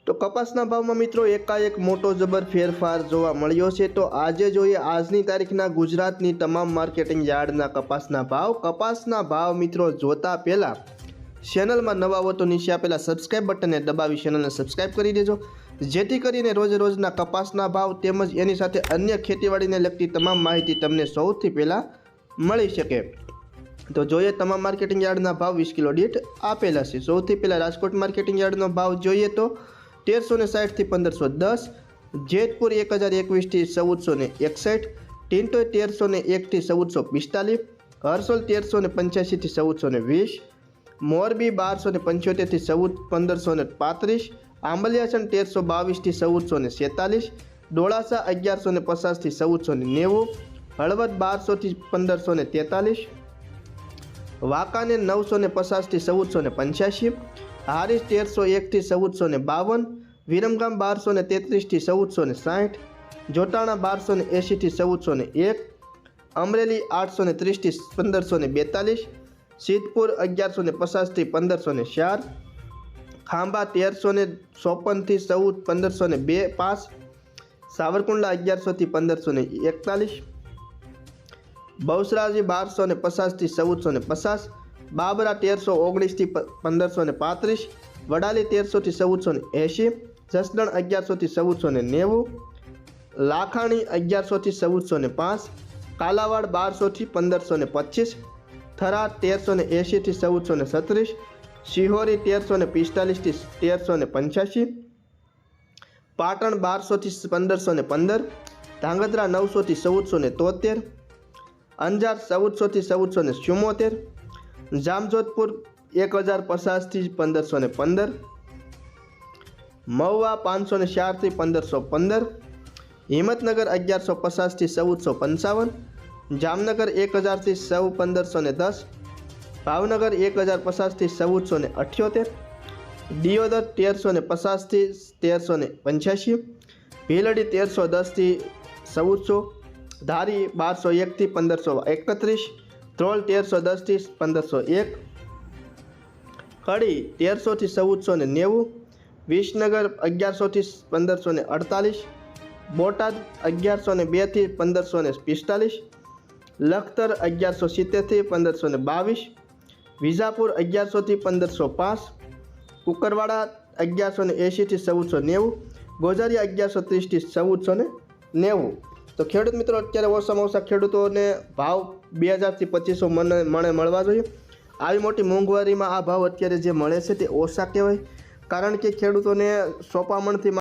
તો કપાસના ભાવમાં મિત્રો એકાએક મોટો જબર ફેરફાર જોવા મળ્યો છે। તો આજે જોઈએ આજની તારીખના ગુજરાતની તમામ માર્કેટિંગ યાર્ડના કપાસના ભાવ મિત્રો જોતા પહેલાં ચેનલમાં નવા હો તો નીચે આપેલા સબસ્ક્રાઇબ બટનને દબાવી ચેનલને સબસ્ક્રાઇબ કરી દેજો, જેથી કરીને રોજના કપાસના ભાવ તેમજ એની સાથે અન્ય ખેતીવાડીને લગતી તમામ માહિતી તમને સૌથી પહેલાં મળી શકે। તો જોઈએ તમામ માર્કેટિંગ યાર્ડના ભાવ 20 કિલો દીઠ આપેલા છે। સૌથી પહેલાં રાજકોટ માર્કેટિંગ યાર્ડનો ભાવ જોઈએ તો 1360 થી 1510, જેતપુર 1021 થી 1461, ટિન્ટોય 1301 થી 1445, હરસોલ 1385 થી 1420, મોરબી 1275 થી 1535, આંબલિયાસણ 1322 થી 1446, ડોળાસા 1150 થી 1490, હળવદ 1200 થી 1543, વાંકાનેર 950 થી 1485, હારીજ 1301 થી 1452, વિરમગામ 1233 થી 1460, જોટાણા 1280 થી 1401, અમરેલી 830 થી 1542, સિદ્ધપુર 1150 થી 1504, ખાંભા 1354 થી 1505, સાવરકુંડલા 1100 થી 1541, બહુચરાજી 1250 થી 1450, બાબરા 1319 થી 1535, વડાલી 1300 થી 1480, જસદણ 1100 થી 1490, લાખાણી 1100 થી 1405, કાલાવાડ 1200 થી 1525, થરા 1380 થી 1436, શિહોરી 1345 થી 1385, પાટણ 1200 થી 1515, ધાંગધ્રા 900 થી 1473, અંજાર 1400 થી 1474, જામજોધપુર 1050 થી 1515, મહુવા 504 થી 1515, હિંમતનગર 1150 થી 1455, જામનગર 1000 થી 1510, ભાવનગર 1050 થી 1478, દિયોદર 1350 થી 1385, ભીલડી 1310 થી 1400, ધારી 1201 થી 1531, ધ્રોલ 1310 થી 1501, કડી 1300 થી 1490, વિસનગર 1100 થી 1548, બોટાદ 1102 થી 1545, લખતર 1170 થી 1522, વિજાપુર 1100 થી 1505, કુકરવાડા 1180 થી 1490, ગોઝારિયા 1130 થી 1490। તો ખેડૂત મિત્રો અત્યારે ઓછામાં ઓછા ખેડૂતોને ભાવ 2000 થી 2500 મણે મળવા જોઈએ। આવી મોટી મોંઘવારીમાં આ ભાવ અત્યારે જે મળે છે તે ઓછા કહેવાય, કારણ કે ખેડૂતોને સોપામણથી